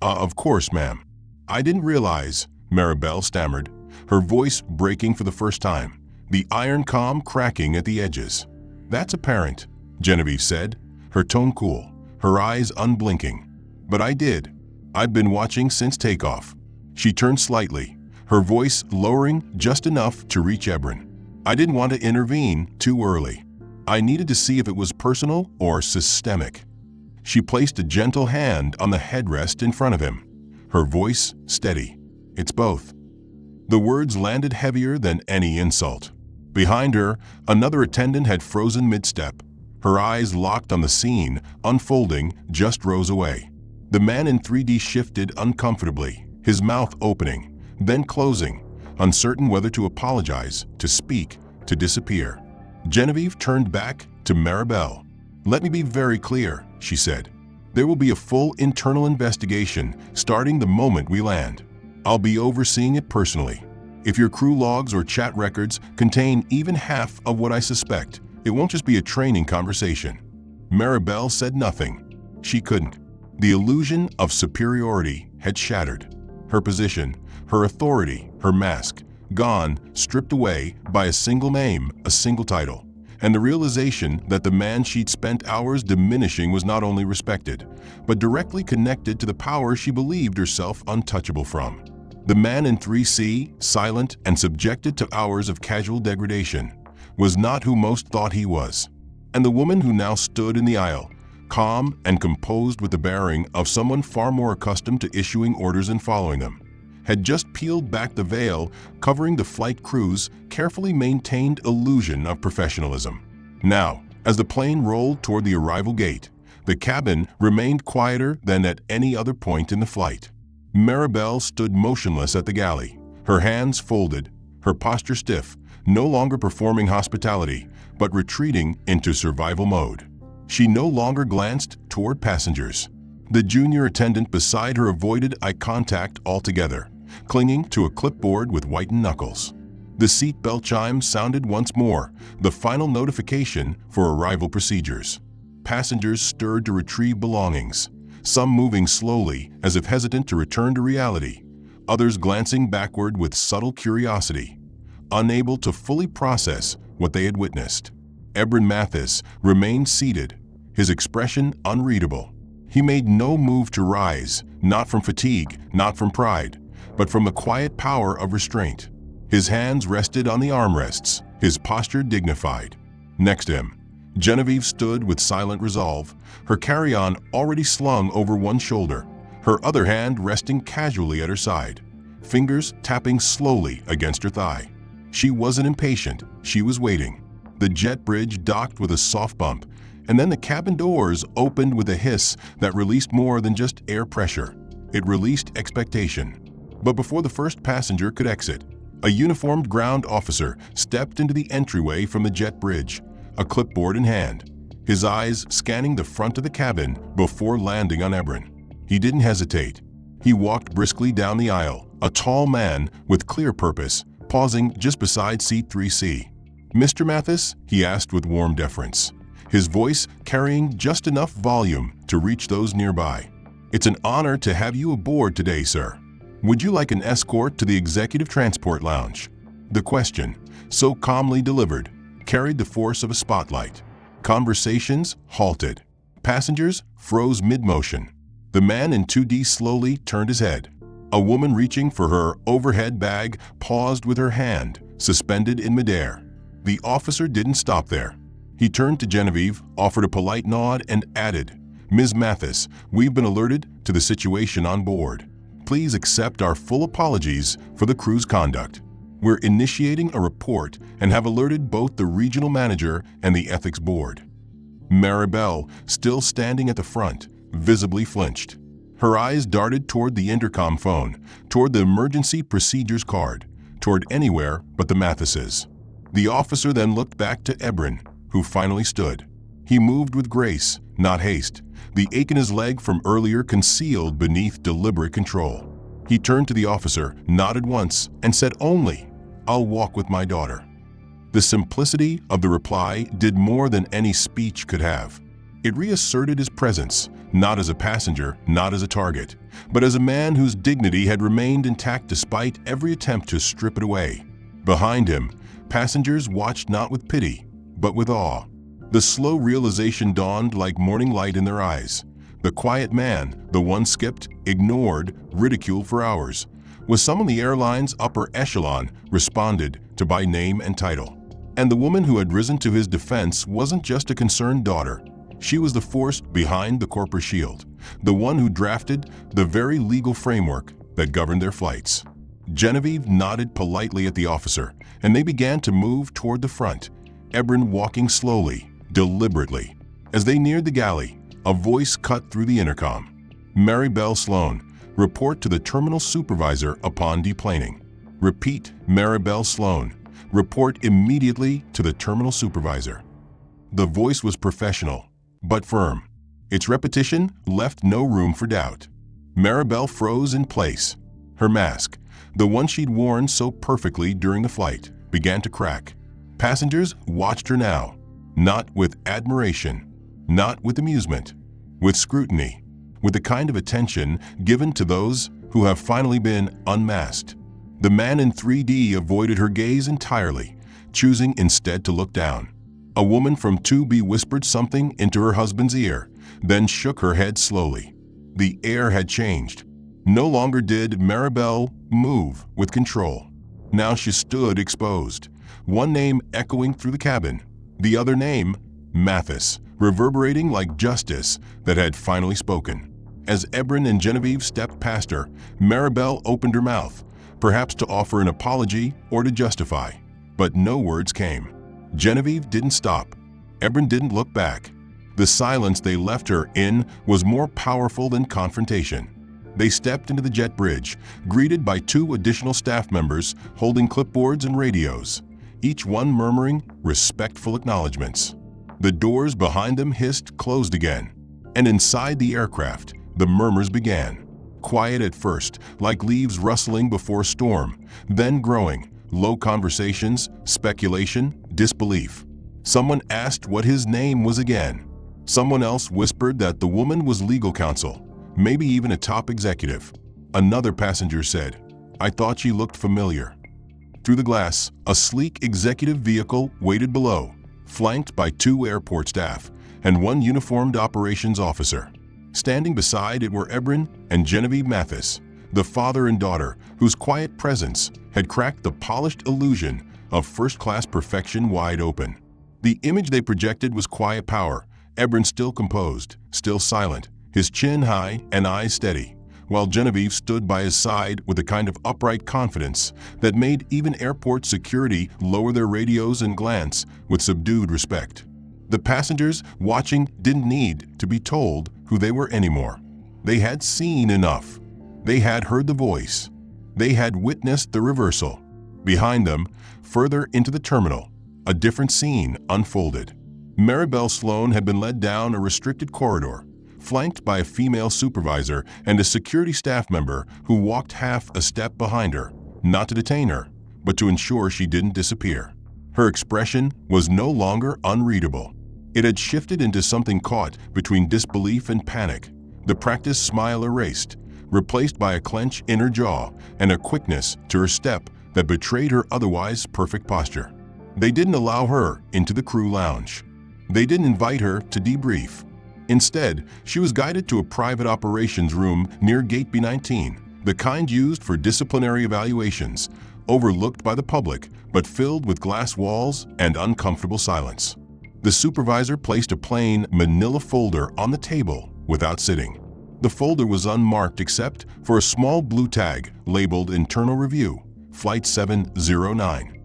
Of course, ma'am. I didn't realize," Maribel stammered, her voice breaking for the first time, the iron calm cracking at the edges. "That's apparent," Genevieve said, her tone cool, her eyes unblinking. "But I did. I've been watching since takeoff." She turned slightly, her voice lowering just enough to reach Ebron. "I didn't want to intervene too early. I needed to see if it was personal or systemic." She placed a gentle hand on the headrest in front of him, her voice steady. "It's both." The words landed heavier than any insult. Behind her, another attendant had frozen mid-step. Her eyes locked on the scene, unfolding just rows away. The man in 3D shifted uncomfortably, his mouth opening, then closing, uncertain whether to apologize, to speak, to disappear. Genevieve turned back to Maribel. "Let me be very clear," she said. "There will be a full internal investigation starting the moment we land. I'll be overseeing it personally. If your crew logs or chat records contain even half of what I suspect, it won't just be a training conversation." Maribel said nothing. She couldn't. The illusion of superiority had shattered. Her position, her authority, her mask, gone, stripped away by a single name, a single title, and the realization that the man she'd spent hours diminishing was not only respected, but directly connected to the power she believed herself untouchable from. The man in 3C, silent and subjected to hours of casual degradation, was not who most thought he was. And the woman who now stood in the aisle, calm and composed with the bearing of someone far more accustomed to issuing orders and following them, had just peeled back the veil covering the flight crew's carefully maintained illusion of professionalism. Now, as the plane rolled toward the arrival gate, the cabin remained quieter than at any other point in the flight. Maribel stood motionless at the galley, her hands folded, her posture stiff, no longer performing hospitality, but retreating into survival mode. She no longer glanced toward passengers. The junior attendant beside her avoided eye contact altogether, clinging to a clipboard with whitened knuckles. The seat bell chime sounded once more, the final notification for arrival procedures. Passengers stirred to retrieve belongings, some moving slowly as if hesitant to return to reality, others glancing backward with subtle curiosity, unable to fully process what they had witnessed. Ebron Mathis remained seated, his expression unreadable. He made no move to rise, not from fatigue, not from pride, but from the quiet power of restraint. His hands rested on the armrests, his posture dignified. Next to him, Genevieve stood with silent resolve, her carry-on already slung over one shoulder, her other hand resting casually at her side, fingers tapping slowly against her thigh. She wasn't impatient, she was waiting. The jet bridge docked with a soft bump, and then the cabin doors opened with a hiss that released more than just air pressure. It released expectation. But before the first passenger could exit, a uniformed ground officer stepped into the entryway from the jet bridge, a clipboard in hand, his eyes scanning the front of the cabin before landing on Ebron. He didn't hesitate. He walked briskly down the aisle, a tall man with clear purpose, pausing just beside seat 3C. "Mr. Mathis?" he asked with warm deference, his voice carrying just enough volume to reach those nearby. "It's an honor to have you aboard today, sir. Would you like an escort to the Executive Transport Lounge?" The question, so calmly delivered, carried the force of a spotlight. Conversations halted. Passengers froze mid-motion. The man in 2D slowly turned his head. A woman reaching for her overhead bag paused with her hand suspended in midair. The officer didn't stop there. He turned to Genevieve, offered a polite nod, and added, Ms. Mathis, we've been alerted to the situation on board. Please accept our full apologies for the crew's conduct. We're initiating a report and have alerted both the regional manager and the ethics board." Maribel, still standing at the front, visibly flinched. Her eyes darted toward the intercom phone, toward the emergency procedures card, toward anywhere but the Mathises. The officer then looked back to Ebron, who finally stood. He moved with grace, not haste, the ache in his leg from earlier concealed beneath deliberate control. He turned to the officer, nodded once, and said only, "I'll walk with my daughter." The simplicity of the reply did more than any speech could have. It reasserted his presence, not as a passenger, not as a target, but as a man whose dignity had remained intact despite every attempt to strip it away. Behind him, passengers watched not with pity, but with awe. The slow realization dawned like morning light in their eyes. The quiet man, the one skipped, ignored, ridiculed for hours, was someone the airline's upper echelon responded to by name and title. And the woman who had risen to his defense wasn't just a concerned daughter. She was the force behind the corporate shield, the one who drafted the very legal framework that governed their flights. Genevieve nodded politely at the officer, and they began to move toward the front, Ebron walking slowly, deliberately. As they neared the galley, a voice cut through the intercom. "Maribel Sloan, report to the terminal supervisor upon deplaning." "Repeat, Maribel Sloan, report immediately to the terminal supervisor." The voice was professional, but firm. Its repetition left no room for doubt. Maribel froze in place. Her mask, the one she'd worn so perfectly during the flight, began to crack. Passengers watched her now, not with admiration, not with amusement, with scrutiny, with the kind of attention given to those who have finally been unmasked. The man in 3D avoided her gaze entirely, choosing instead to look down. A woman from 2B whispered something into her husband's ear, then shook her head slowly. The air had changed. No longer did Maribel move with control. Now she stood exposed, one name echoing through the cabin, the other name, Mathis, reverberating like justice that had finally spoken. As Ebron and Genevieve stepped past her, Maribel opened her mouth, perhaps to offer an apology or to justify, but no words came. Genevieve didn't stop. Ebron didn't look back. The silence they left her in was more powerful than confrontation. They stepped into the jet bridge, greeted by 2 additional staff members holding clipboards and radios, each one murmuring respectful acknowledgments. The doors behind them hissed closed again, and inside the aircraft, the murmurs began. Quiet at first, like leaves rustling before a storm, then growing, low conversations, speculation, disbelief. Someone asked what his name was again. Someone else whispered that the woman was legal counsel, maybe even a top executive. Another passenger said, "I thought she looked familiar." Through the glass, a sleek executive vehicle waited below, flanked by 2 airport staff and 1 uniformed operations officer. Standing beside it were Ebron and Genevieve Mathis, the father and daughter whose quiet presence had cracked the polished illusion of first-class perfection wide open. The image they projected was quiet power, Ebron still composed, still silent, his chin high and eyes steady, while Genevieve stood by his side with a kind of upright confidence that made even airport security lower their radios and glance with subdued respect. The passengers watching didn't need to be told who they were anymore. They had seen enough. They had heard the voice. They had witnessed the reversal. Behind them, further into the terminal, a different scene unfolded. Maribel Sloan had been led down a restricted corridor, flanked by a female supervisor and a security staff member who walked half a step behind her, not to detain her, but to ensure she didn't disappear. Her expression was no longer unreadable. It had shifted into something caught between disbelief and panic. The practiced smile erased, replaced by a clench in her jaw and a quickness to her step that betrayed her otherwise perfect posture. They didn't allow her into the crew lounge. They didn't invite her to debrief. Instead, she was guided to a private operations room near Gate B19, the kind used for disciplinary evaluations, overlooked by the public but filled with glass walls and uncomfortable silence. The supervisor placed a plain manila folder on the table without sitting. The folder was unmarked except for a small blue tag labeled Internal Review, Flight 709.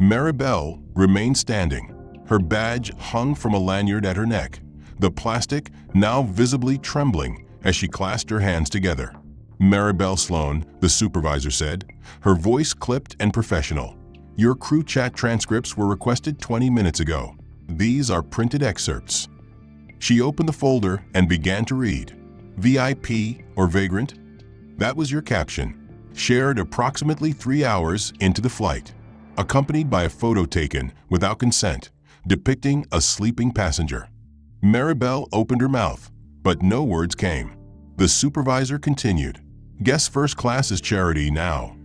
Maribel remained standing. Her badge hung from a lanyard at her neck, the plastic now visibly trembling as she clasped her hands together. "Maribel Sloan," the supervisor said, her voice clipped and professional. "Your crew chat transcripts were requested 20 minutes ago. These are printed excerpts." She opened the folder and began to read. "VIP or vagrant? That was your caption. Shared approximately 3 hours into the flight, accompanied by a photo taken without consent, depicting a sleeping passenger." Maribel opened her mouth, but no words came. The supervisor continued. "Guess first class is charity now.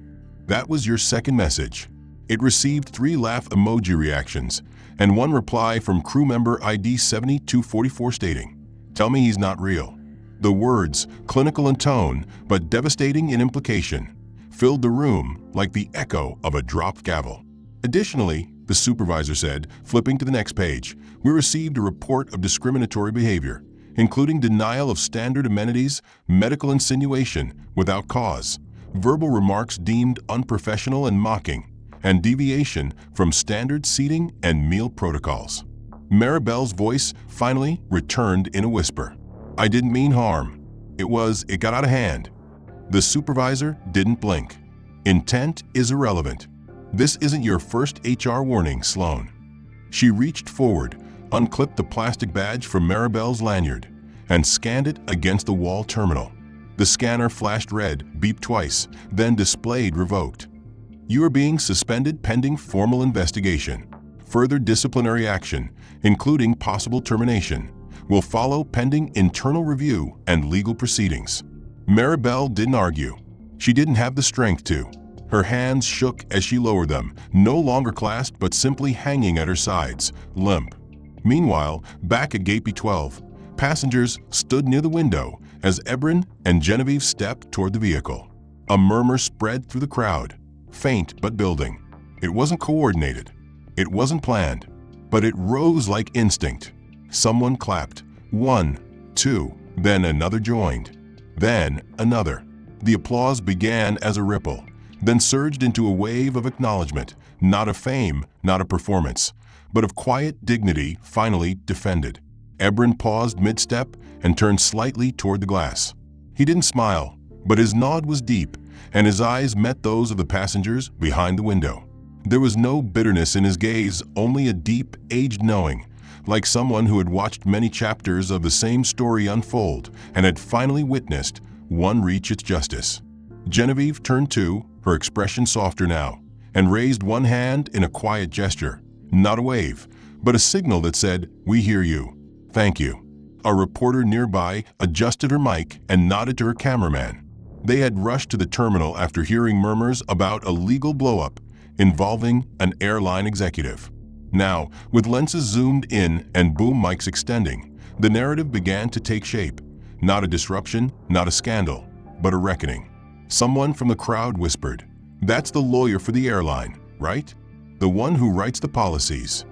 That was your second message." It received 3 laugh emoji reactions and 1 reply from crew member ID 7244 stating, "Tell me he's not real." The words, clinical in tone but devastating in implication, filled the room like the echo of a dropped gavel. Additionally, the supervisor said, flipping to the next page, "We received a report of discriminatory behavior, including denial of standard amenities, medical insinuation without cause, verbal remarks deemed unprofessional and mocking, and deviation from standard seating and meal protocols." Maribel's voice finally returned in a whisper. "I didn't mean harm. It got out of hand." The supervisor didn't blink. "Intent is irrelevant. This isn't your first HR warning, Sloan." She reached forward, unclipped the plastic badge from Maribel's lanyard, and scanned it against the wall terminal. The scanner flashed red, beeped twice, then displayed revoked. "You are being suspended pending formal investigation. Further disciplinary action, including possible termination, will follow pending internal review and legal proceedings." Maribel didn't argue. She didn't have the strength to. Her hands shook as she lowered them, no longer clasped but simply hanging at her sides, limp. Meanwhile, back at Gate B12, passengers stood near the window as Ebrin and Genevieve stepped toward the vehicle. A murmur spread through the crowd, faint but building. It wasn't coordinated. It wasn't planned, but it rose like instinct. Someone clapped. 1, 2, then another joined. Then another. The applause began as a ripple, then surged into a wave of acknowledgement, not of fame, not of performance, but of quiet dignity finally defended. Ebrin paused mid-step and turned slightly toward the glass. He didn't smile, but his nod was deep, and his eyes met those of the passengers behind the window. There was no bitterness in his gaze, only a deep, aged knowing, like someone who had watched many chapters of the same story unfold and had finally witnessed one reach its justice. Genevieve turned too, her expression softer now, and raised one hand in a quiet gesture, not a wave, but a signal that said, "We hear you. Thank you." A reporter nearby adjusted her mic and nodded to her cameraman. They had rushed to the terminal after hearing murmurs about a legal blow-up involving an airline executive. Now, with lenses zoomed in and boom mics extending, the narrative began to take shape. Not a disruption, not a scandal, but a reckoning. Someone from the crowd whispered, "That's the lawyer for the airline, right? The one who writes the policies."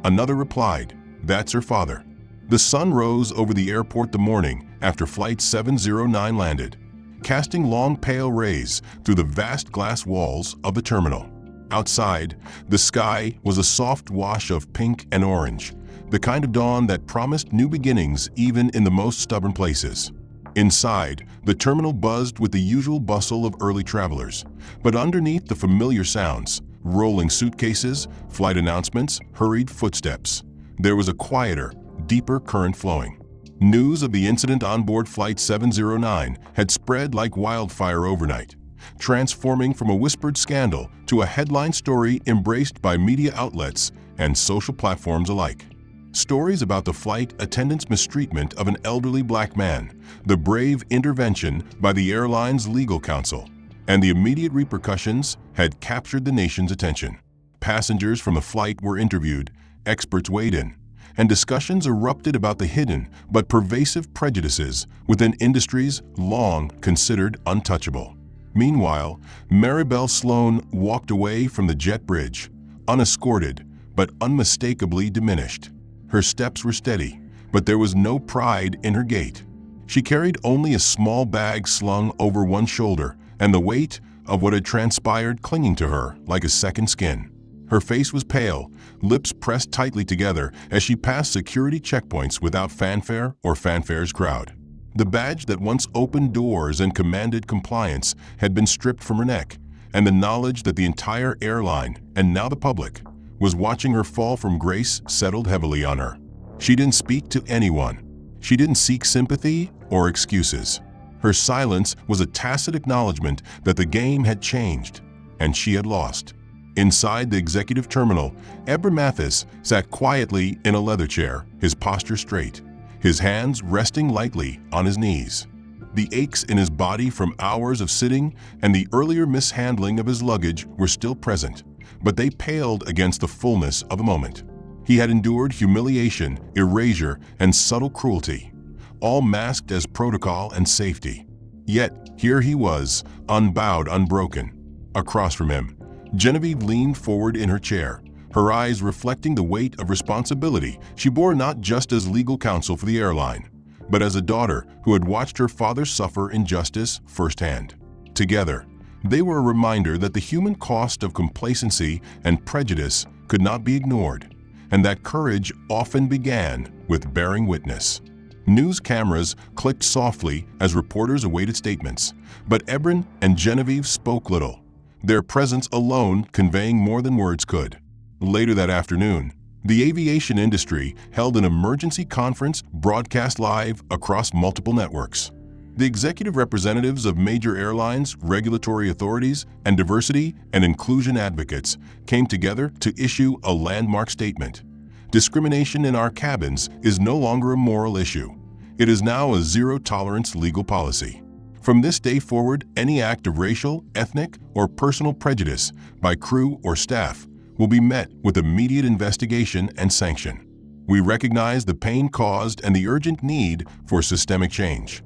Another replied, "That's her father." The sun rose over the airport the morning after Flight 709 landed, casting long pale rays through the vast glass walls of the terminal. Outside, the sky was a soft wash of pink and orange, the kind of dawn that promised new beginnings even in the most stubborn places. Inside, the terminal buzzed with the usual bustle of early travelers, but underneath the familiar sounds, rolling suitcases, flight announcements, hurried footsteps, there was a quieter, deeper current flowing. News of the incident on board Flight 709 had spread like wildfire overnight, transforming from a whispered scandal to a headline story embraced by media outlets and social platforms alike. Stories about the flight attendant's mistreatment of an elderly black man, the brave intervention by the airline's legal counsel, and the immediate repercussions had captured the nation's attention. Passengers from the flight were interviewed, experts weighed in, and discussions erupted about the hidden but pervasive prejudices within industries long considered untouchable. Meanwhile, Maribel Sloan walked away from the jet bridge, unescorted but unmistakably diminished. Her steps were steady, but there was no pride in her gait. She carried only a small bag slung over one shoulder and the weight of what had transpired clinging to her like a second skin. Her face was pale, lips pressed tightly together as she passed security checkpoints without fanfare or fanfare's crowd. The badge that once opened doors and commanded compliance had been stripped from her neck, and the knowledge that the entire airline, and now the public, was watching her fall from grace settled heavily on her. She didn't speak to anyone. She didn't seek sympathy or excuses. Her silence was a tacit acknowledgement that the game had changed, and she had lost. Inside the executive terminal, Ebron Mathis sat quietly in a leather chair, his posture straight, his hands resting lightly on his knees. The aches in his body from hours of sitting and the earlier mishandling of his luggage were still present, but they paled against the fullness of a moment. He had endured humiliation, erasure, and subtle cruelty, all masked as protocol and safety. Yet here he was, unbowed, unbroken. Across from him, Genevieve leaned forward in her chair, her eyes reflecting the weight of responsibility she bore not just as legal counsel for the airline, but as a daughter who had watched her father suffer injustice firsthand. Together, they were a reminder that the human cost of complacency and prejudice could not be ignored, and that courage often began with bearing witness. News cameras clicked softly as reporters awaited statements, but Ebron and Genevieve spoke little, their presence alone conveying more than words could. Later that afternoon, the aviation industry held an emergency conference broadcast live across multiple networks. The executive representatives of major airlines, regulatory authorities, and diversity and inclusion advocates came together to issue a landmark statement. Discrimination in our cabins is no longer a moral issue. It is now a zero-tolerance legal policy. From this day forward, any act of racial, ethnic, or personal prejudice by crew or staff will be met with immediate investigation and sanction. We recognize the pain caused and the urgent need for systemic change.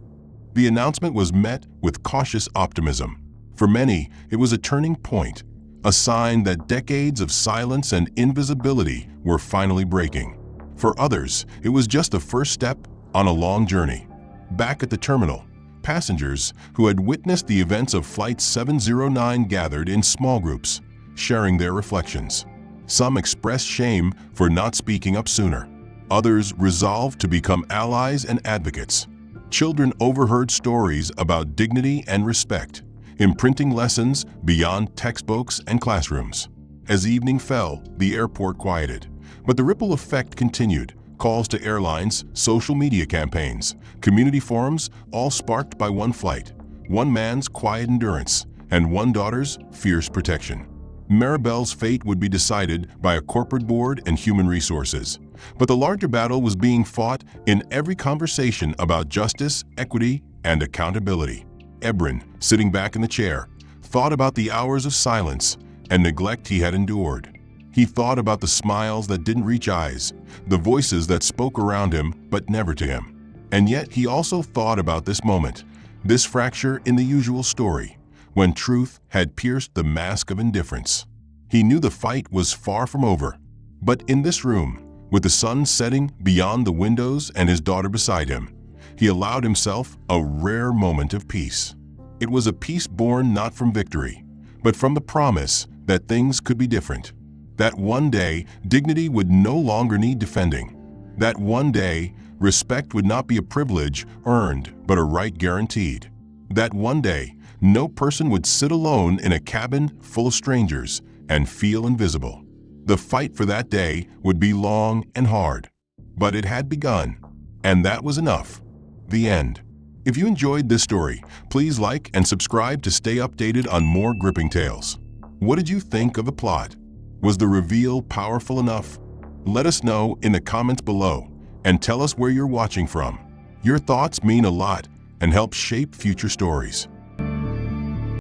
The announcement was met with cautious optimism. For many, it was a turning point, a sign that decades of silence and invisibility were finally breaking. For others, it was just the first step on a long journey. Back at the terminal, passengers who had witnessed the events of Flight 709 gathered in small groups, sharing their reflections. Some expressed shame for not speaking up sooner. Others resolved to become allies and advocates. Children overheard stories about dignity and respect, imprinting lessons beyond textbooks and classrooms. As evening fell, the airport quieted, but the ripple effect continued. Calls to airlines, social media campaigns, community forums, all sparked by one flight, one man's quiet endurance, and one daughter's fierce protection. Maribel's fate would be decided by a corporate board and human resources, but the larger battle was being fought in every conversation about justice, equity, and accountability. Ebron, sitting back in the chair, thought about the hours of silence and neglect he had endured. He thought about the smiles that didn't reach eyes, the voices that spoke around him but never to him. And yet he also thought about this moment, this fracture in the usual story, when truth had pierced the mask of indifference. He knew the fight was far from over. But in this room, with the sun setting beyond the windows and his daughter beside him, he allowed himself a rare moment of peace. It was a peace born not from victory, but from the promise that things could be different. That one day, dignity would no longer need defending. That one day, respect would not be a privilege earned, but a right guaranteed. That one day, no person would sit alone in a cabin full of strangers and feel invisible. The fight for that day would be long and hard, but it had begun, and that was enough. The end. If you enjoyed this story, please like and subscribe to stay updated on more gripping tales. What did you think of the plot? Was the reveal powerful enough? Let us know in the comments below and tell us where you're watching from. Your thoughts mean a lot and help shape future stories.